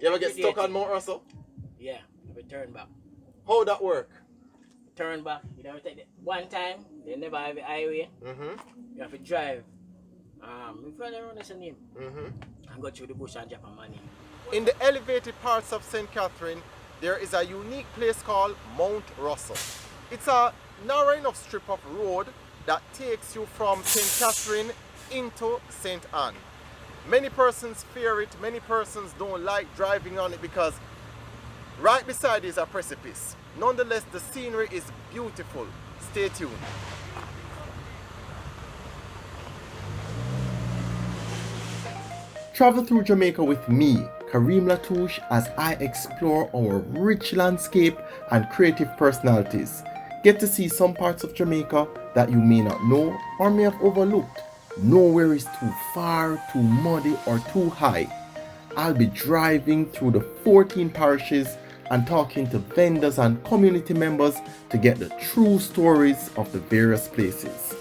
You ever get stuck on Mount Russell? Yeah, we turn back. How that work? Turn back. You never take it. One time, they never have a highway. You have to drive. We find around that's a name. And go through the bush and drop a money. In the elevated parts of St. Catherine, there is a unique place called Mount Russell. It's a narrow enough strip of road that takes you from St. Catherine into St. Anne. Many persons fear it, many persons don't like driving on it because right beside is a precipice. Nonetheless, the scenery is beautiful. Stay tuned. Travel through Jamaica with me, Kareem Latouche, as I explore our rich landscape and creative personalities. Get to see some parts of Jamaica that you may not know or may have overlooked. Nowhere is too far, too muddy, or too high. I'll be driving through the 14 parishes and talking to vendors and community members to get the true stories of the various places.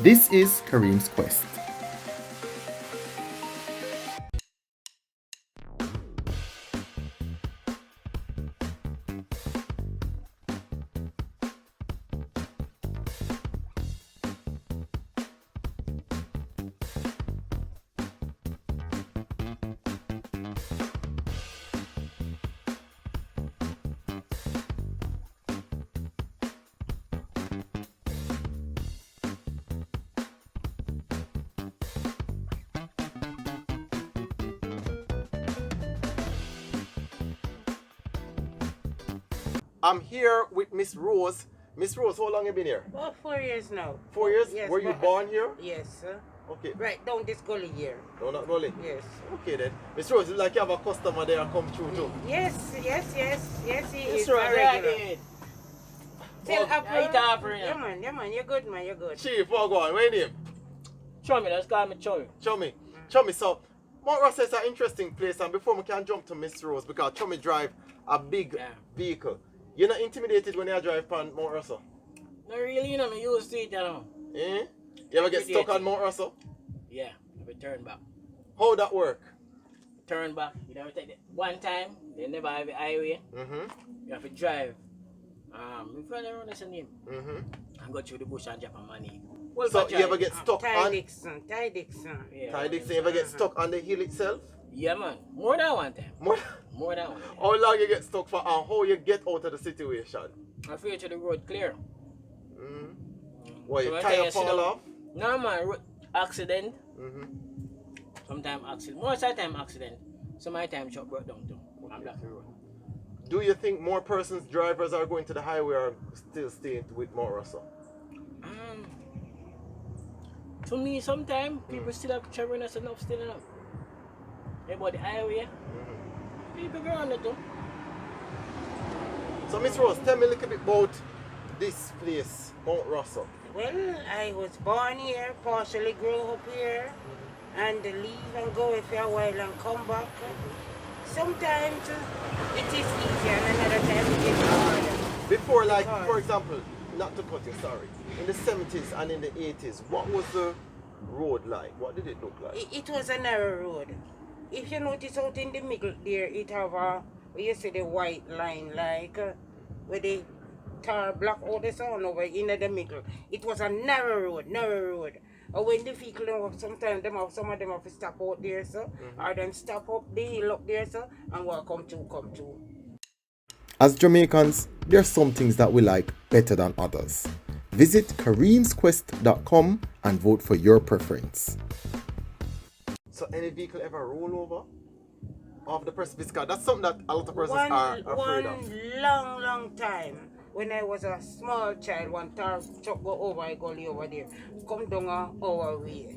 This is Kareem's Quest. I'm here with Miss Rose. Miss Rose, how long have you been here? About 4 years now. 4 years? Yes. Were you born here? Yes, sir. Okay. Right down this gully here. No, not gully? Yes. Okay then. Miss Rose, it's like you have a customer there come through too. Yes, he Miss is. Rose, a yeah, regular. it. Still Oh, up. I eat after you. Yeah, man, you're good, man, you're good. Chief, what go on? Where your name? Show me, let's call me Chow. Chummy. Chummy, so Mount Russell is an interesting place, and before we can jump to Miss Rose, because Chummy drive a big vehicle. You're not intimidated when you drive on Mount Russell? Not really, you know, me used to it, you know. Eh? You ever get stuck on Mount Russell? Yeah, we turn back. How that work? Turn back. You never take it. One time, they never have a highway. You have to drive. We find around that's a name. And go through the bush and drop a money. So you ever get stuck Ty on Dixon. Yeah, Ty Dixon? You ever get stuck on the hill itself? Yeah, man. More than one time. More? More than one time. How long you get stuck for, and how you get out of the situation? I feel to the road clear. What, So your I tire tell you, fall sit down. off? No, man. Accident. Sometimes accident. Most of the time accident. Some of the time truck broke down too. I'm block the road. Do you think more persons, drivers are going to the highway or still staying with Mount Russell? To me, sometimes people still have traveling us enough, still enough. About the highway, people go on it too. So Miss Rose, tell me a little bit about this place, Mount Russell. Well, I was born here, partially grew up here, and leave and go for a while and come back. Sometimes it is easier and another time it is harder. Before, like, for example, not to cut you, sorry, in the 70s and in the 80s, what was the road like? What did it look like? It was a narrow road. If you notice out in the middle there, it have a, where you see the white line, like, where the tar block out the sun over in the middle. It was a narrow road. Or when the vehicle come up, sometimes some of them have to stop out there, so, or them stop up the hill up there, so, and what come to. As Jamaicans, there are some things that we like better than others. Visit kareemsquest.com and vote for your preference. So any vehicle ever roll over off the precipice? That's something that a lot of persons are afraid of. One long time, when I was a small child, one tar truck go over a gully over there, come down our way.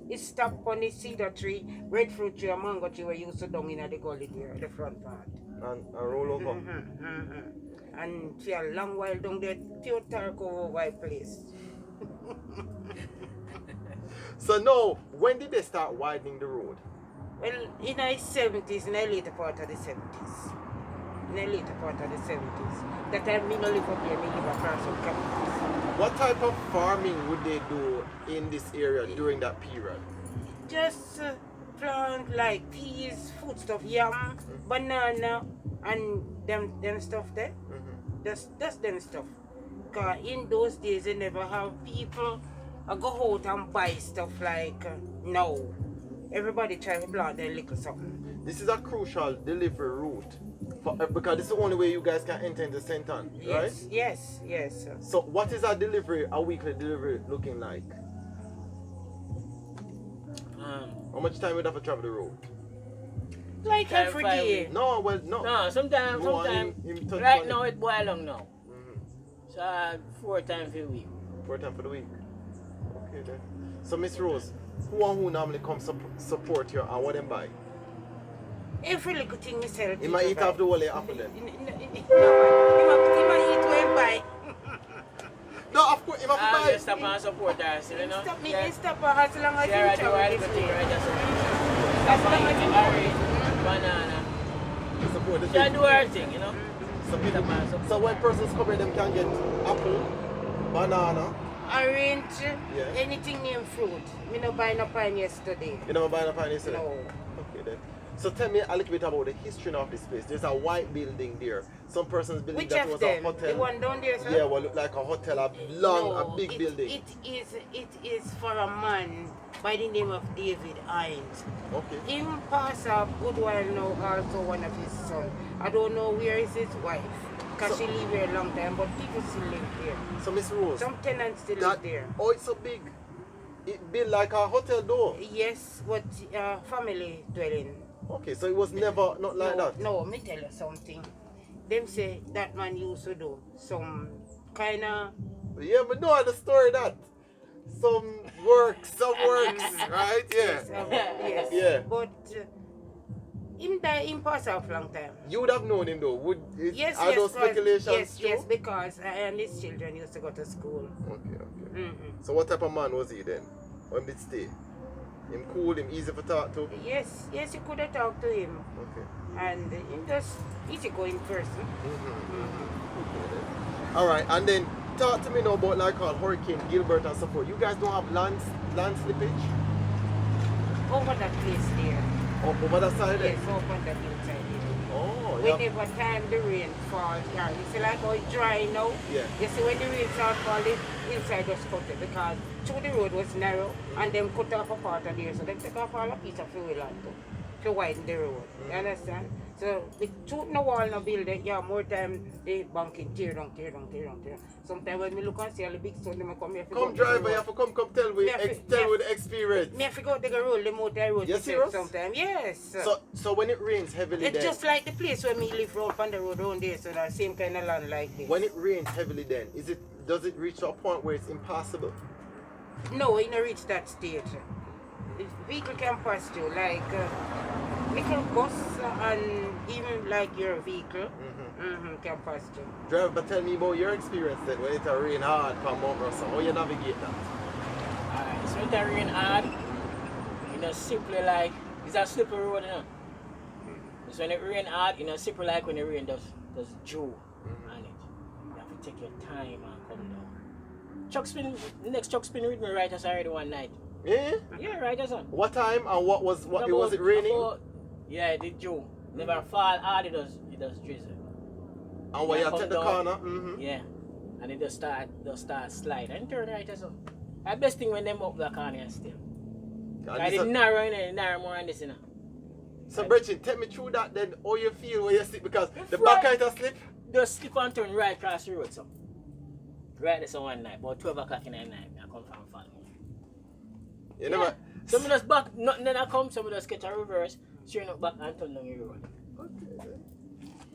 It stopped on the cedar tree, breadfruit tree, a mango tree, where used to down in the gully there, the front part. And roll over. And for a long while down there, till tar go over a place. So now, when did they start widening the road? Well, in the 70s, in the later part of the 70s. That time, me no live up here, me live across some campus. What type of farming would they do in this area during that period? Just plant like peas, food stuff, yam, banana, and them stuff there. That's them stuff. Cause in those days they never have people go out and buy stuff like now. Everybody try to plant their little something. This is a crucial delivery route because this is the only way you guys can enter into St. Ann, right? Yes, yes. Sir. So what is a weekly delivery looking like? How much time would have to travel the road? Like every day. No, well, no. No, sometimes. Right now it boil long now. So 4 times a week. 4 times for the week. Okay then. So Miss Rose, who normally comes support you and what them buy? Every little thing me sell. He might eat off the whole apple then. No, he might eat when buy. No, of course, he might buy. Just stop and support us, you know. Stop me, stop her as long as you Sarah do travel all this the thing, way. right? Just As long as you orange, banana. Support the She do her thing, you know. So when persons come here, them can get apple, banana. orange, Yeah. anything named fruit. Me no buy no pine yesterday. You never buy a pine yesterday? No. Okay then. So tell me a little bit about the history of this place. There's a white building there. Some persons believe Which that of was them? a hotel. The one down there, sir? Yeah, well, look like a hotel, a big building. It is for a man by the name of David Hines. Okay. Him pass a good while now, also one of his sons. I don't know where is his wife, because she live here a long time, but people still live there. So Miss Rose, Some tenants still live there. oh, it's so big. It built like a hotel door. Yes, but family dwelling. Okay, so it was never not like that. No, me tell you something. Them say that man used to do some kind of... Yeah, but no, the story that some works, right? Yeah. Yes. Yeah. But him die, him pass off long time. You would have known him though. Yes, are yes, those speculations yes, true? yes, because and his children used to go to school. Okay. So what type of man was he then? When did he stay? Him cool, him easy to talk to? Yes, you could have talked to him. Okay. And him just easy going person. Alright, and then talk to me now about like Hurricane Gilbert and so forth. You guys don't have land slippage? Over that place there. Over that side there? Yes, over that hillside there. Oh, yeah. Whenever time the rain falls, yeah, you see like how it's dry now? Yeah. You see when the rain starts falling, inside just cut it because through the road was narrow and them cut off a part of there. So they take off all a piece of fuel land to widen the road. You understand? So with shooting the wall no building, yeah, more time they banking tear down. Sometimes when we look and see all the big stone, they come here. Come driver, you have to come tell with the experience. Me have to go take a roll, the motor road. You serious? Sometimes, yes. So when it rains heavily It's then, just like the place where me live round on the road around there, so that same kind of land like this. when it rains heavily then, does it reach to a point where it's impassable? No, it don't reach that stage. Vehicle can pass through, like little bus and even like your vehicle can pass through. Driver, but tell me about your experience then when it rain hard from Mount Russell. How you navigate that? Alright, so it rain hard, you know, simply like, it's a slippery road, you know. So when it rain hard, you know, simply like when the rain does dew on it. You have to take your time and come down. Next truck spin with me right as already one night. Yeah? Yeah, right as on. What time and was it raining? Yeah, it did dew. Never fall hard, it does drizzle. And when you take the corner? Yeah. And it just start slide and turn right as well. The best thing when them up the corner and still. I did narrow in it, narrow more on this, you know. So Brechin, take me through that then, how you feel when you sit, because the back kind of slip? Just slip and turn right across the road, so. Right there, so one night, about 12 o'clock in the night, I come from Falmouth. You never... Some of us back, nothing then I come, some of us get a reverse, straight up back and turn down the road. Okay.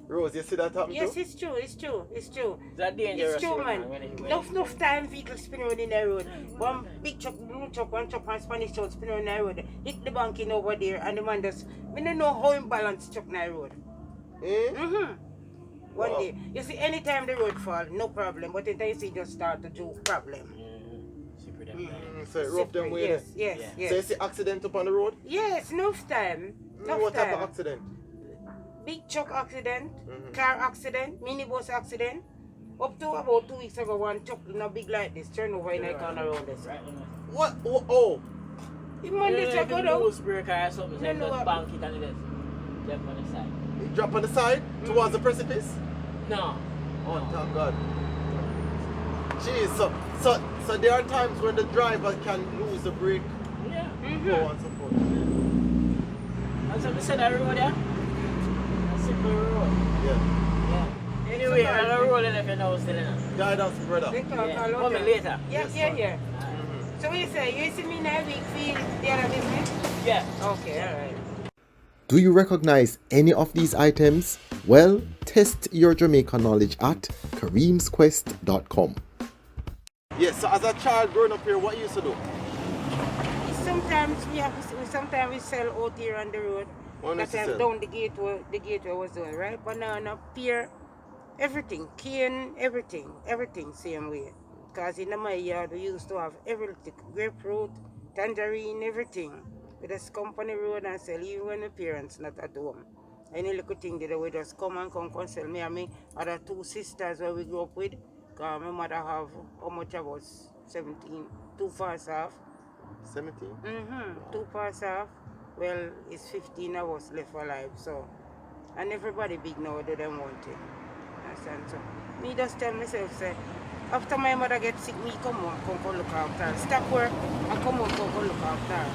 Rose, you see that happen Yes, too? it's true. It's a dangerous It's true, road, man. Enough time vehicles spin around in the road. One big truck, blue truck, one truck and Spanish truck spin around the road. Hit the banking over there and the man just, we don't know how him balance truck in the road. One day. You see, anytime the road fall, no problem. But then you see just start to do problem. So it rough them way. Yes. So you see accident up on the road? Yes, enough time. What type of accident? Big truck accident, car accident, minibus accident. Up to about 2 weeks ago, one truck in a big like this turn over in a corner around this. What? Oh. If Monday If to go you down. lose break or something, so No, you no, just bank it and just jump on the side. You drop on the side towards the precipice? No. Oh, thank God. Jeez, so there are times when the driver can lose the brake, Yeah. so on and so forth. And so we said that road there? A simple road. Yeah. Yeah. Anyway, I'm going to roll it if you know still enough. Guidance, brother. They talk Yeah. a lot. Come later. Yeah, Yes, yeah, sir. yeah. So what you say? You see me now week feel the other business? Yeah. Okay, alright. Do you recognize any of these items? Well, test your Jamaican knowledge at kareemsquest.com. Yes, so as a child growing up here, what you used to do? Sometimes we sell out here on the road. What That used to time sell? down the gateway was doing, right? Banana, pear, everything, cane, everything same way. Because in my yard we used to have everything, grapefruit, tangerine, everything. We just come on the road and sell even when my parents not at home. Any little thing that we just come sell. Me and me other two sisters where we grew up with. Because my mother have how much I was 17, 2 parts off. 17. Mm-hmm. 2 parts off. Well, it's 15 of us left alive, so. And everybody big now, they don't want it. Understand? So, me just tell myself, say, after my mother gets sick, me come home, come look after her. Stop work and come home, come look after her.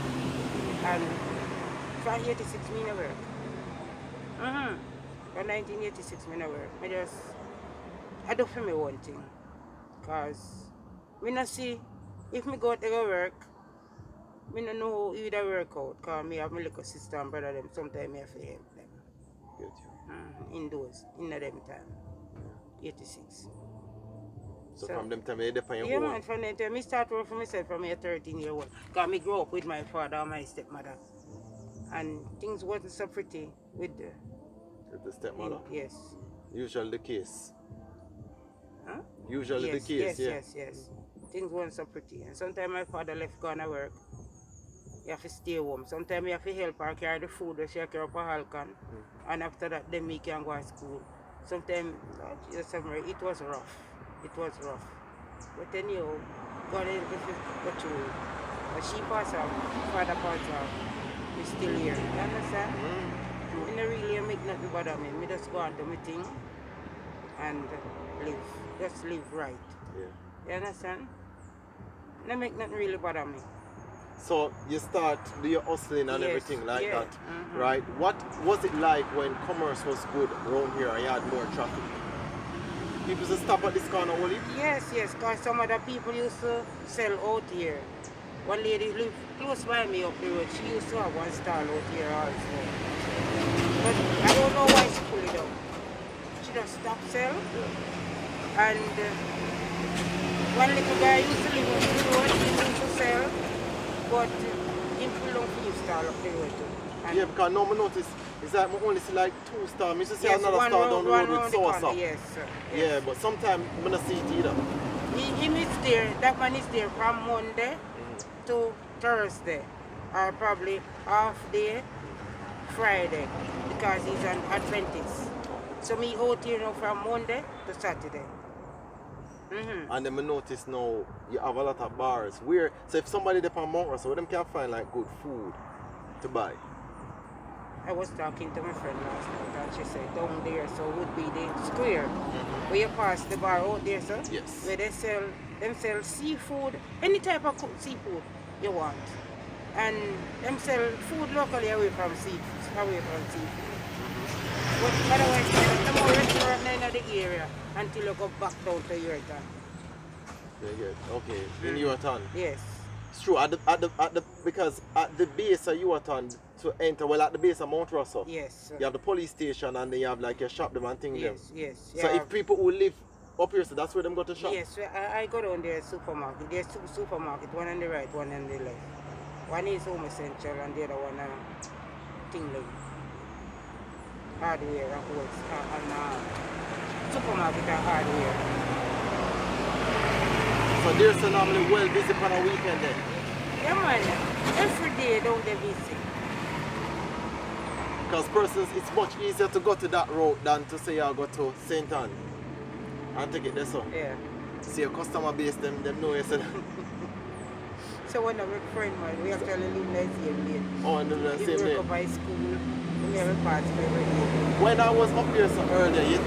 And from 86, me never work. Mm-hmm. From 1986, me never work. I do for me one thing. Because, me not see, if me go to go work, I don't know how it will work out because I have my little sister and brother them. Sometimes I have to help them. Good. In them time. 86. So from them time you depend on your Yeah, own. man, from that time I start working for myself from a 13-year-old. Because I grew up with my father and my stepmother. And things wasn't so pretty with With the stepmother? Yes. Usually the case. Huh? Usually Yes, the case, yes. Things weren't so pretty. And sometimes my father left gone to work. You have to stay home. Sometimes you have to help her carry the food or she carry up a halcon. And after that, then we can go to school. Sometimes, it was rough. But then God help us go through. But she passed out, father passed out. We still here. You understand? I don't really make nothing bother me. I just go and do my thing and live. Just live right. Yeah. You understand? I make nothing really bother me. So you start do your hustling and Yes, everything like yeah. that, right? What was it like when commerce was good around here and you had more traffic? People used to stop at this corner only? Yes, because some other people used to sell out here. One lady lived close by me up the road. She used to have one stall out here also. But I don't know why she pulled it out. She just stopped sell. And one little guy used to live on the road. He used to sell. But he pulled out his stall up the road too. And Yeah, because now I notice it's like I only see like 2 stars. I used to see yes, another one star round- down the one road with round the saucer. corner, yes, sir. Yes. Yeah, but sometimes I don't see it either. He is there, that man is there from Monday to Thursday, or probably half day Friday, because he's an Adventist. So me out here now from Monday to Saturday. And then I notice now you have a lot of bars where, so if somebody there on Mount Russell, them can find like good food to buy. I was talking to my friend last night and she said down there so would be the square where you pass the bar out there, sir. Yes. Where they sell seafood, any type of seafood you want. And them sell food locally away from seafood. But otherwise there's no more restaurant in the area until you go back down to your town. Very good. Okay. In your town. Yes. It's true. Because at the base of your town to enter, well, at the base of Mount Russell, Yes. you have the police station and then you have like your shop them and things them. Yes. So if people who live up here, so that's where them go to shop. Yes, I go down there supermarket. There's 2 supermarkets, one on the right, one on the left. One is Home Essential and the other one Tingling. Hardware and supermarket and hardware. So they're normally well busy on a weekend then. Yeah man, every day down there busy. Because persons, it's much easier to go to that road than to say I go to St. Anne and take it there so. Yeah. See your customer base, them know you said. So one of my friend, man, we actually live in the same lane. Oh, in the He same work day. up high school. We have a party every day. When I was up there so earlier, you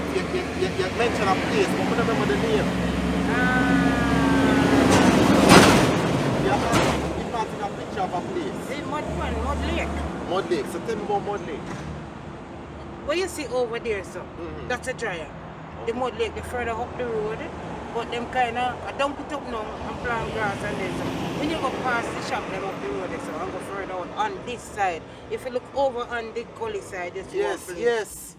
mentioned a place, but I don't remember the name. Yeah, you planted a picture of a place. The Mud Lake. Mud Lake. So tell me about Mud Lake. What you see over there, so, that's a dryer. The Mud Lake, the further up the road, but them kind of, I dump it up now and plant grass and then so. When you go past the shop, them up the road, so, and go further out on this side. If you look over on the gully side, you see one place. Yes.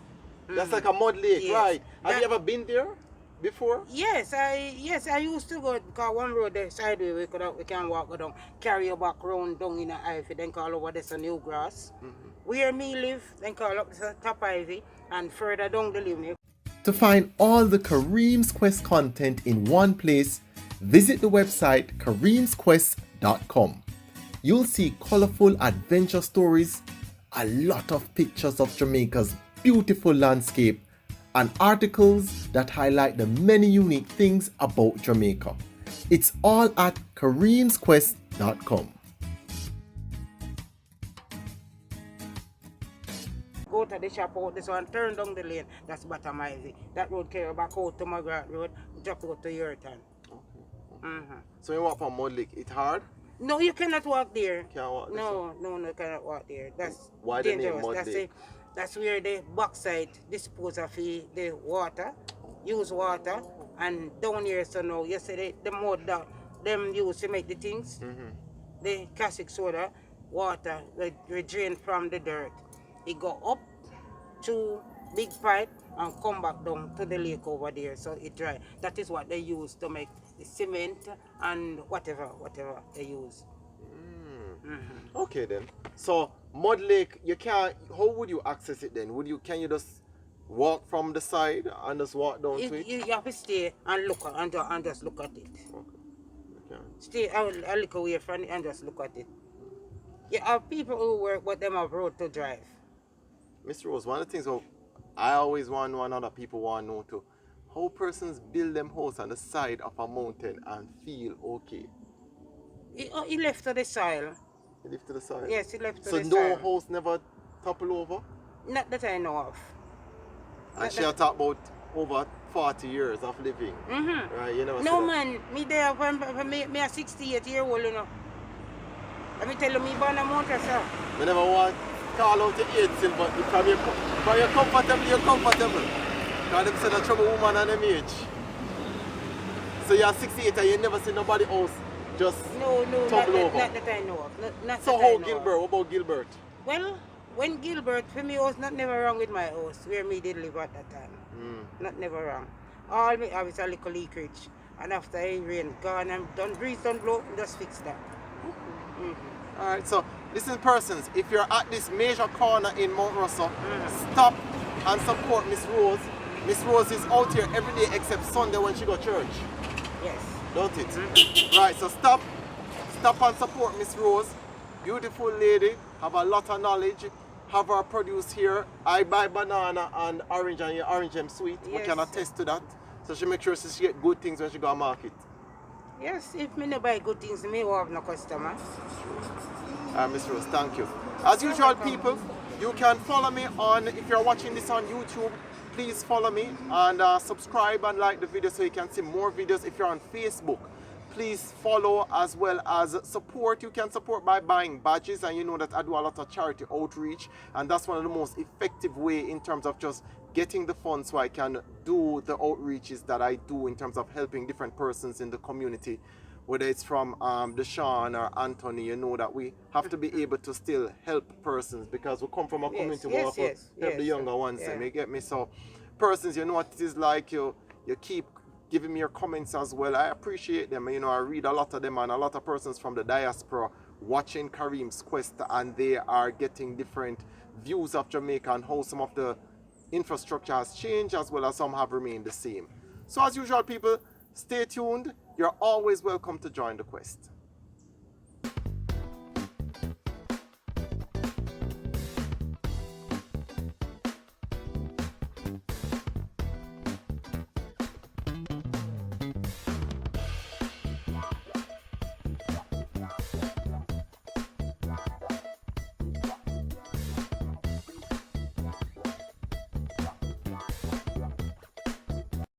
That's like a mud lake, Yes. right? Have That- you ever been there before? Yes, I used to go because one road the sideway we can walk go down, carry your back round down in the ivy, then call over this a new grass. Where me live, then call up the top ivy and further down the limit. To find all the Kareem's Quest content in one place, visit the website kareemsquest.com. You'll see colorful adventure stories, a lot of pictures of Jamaica's beautiful landscape, and articles that highlight the many unique things about Jamaica. It's all at kareemsquest.com. Go to the shop out this one, turn down the lane, that's bottom ivy. That road carry back out to Margaret Road, just go to your turn. So you walk from Mud Lake, it's hard? No, you cannot walk there. Can't walk this No, you cannot walk there. That's Why the name dangerous. Mud Lake? That's where the backside dispose of the water, use water, and down here so now, yesterday the mud that them use to make the things, the caustic soda, water, we drain from the dirt. It go up to big pipe and come back down to the lake over there, so it dry. That is what they use to make the cement and whatever they use. Okay then. So Mud Lake, you can't. How would you access it then? Can you just walk from the side and just walk down to it? You have to stay and look and just look at it. Okay. Stay a look away from it and just look at it. You have people who work, but them have road to drive. Mr. Rose, one of the things I always want to know and other people want to know too, how persons build them house on the side of a mountain and feel okay. He left to the soil. He live to the side. Yes, he left to So the no soil. house never topple over? Not that I know of. And she had talked about over 40 years of living. Right, you never No said that. man, me there when me a 68-year-old, you know. Let me tell you, me born a mountain, sir. I never want to call out the age still, but from you're comfortable, you're comfortable. Because them say the trouble woman and them age. So you're 68 and you never see nobody else just No, topple over. not that I know of. Not So that I how know Gilbert? of. What about Gilbert? Well, when Gilbert, for me, was not never wrong with my house, where me did live at that time. Not never wrong. All me have is a little leakage. And after it rain gone and done breeze don't blow, just fix that. Alright, so listen persons, if you're at this major corner in Mount Russell, stop and support Miss Rose. Miss Rose is out here every day except Sunday when she go church. Yes. Don't it? Right, so stop and support Miss Rose. Beautiful lady, have a lot of knowledge. Have her produce here. I buy banana and orange and your orange them sweet. We Yes. can attest to that. So she make sure she get good things when she go to market. Yes, if me no buy good things, me will have no customer. Miss Rose, thank you. As usual, people, you can follow me on, if you're watching this on YouTube, please follow me and subscribe and like the video so you can see more videos. If you're on Facebook, please follow as well as support. You can support by buying badges, and you know that I do a lot of charity outreach, and that's one of the most effective way in terms of just getting the funds so I can do the outreaches that I do in terms of helping different persons in the community. Whether it's from Deshaun or Anthony, you know that we have to be able to still help persons because we come from a community where we have to help the younger ones. Yeah. You get me? So persons, you know what it is like, you keep giving me your comments as well. I appreciate them. You know, I read a lot of them, and a lot of persons from the diaspora watching Kareem's Quest, and they are getting different views of Jamaica and how some of the infrastructure has changed as well as some have remained the same. So as usual, people, stay tuned. You're always welcome to join the quest.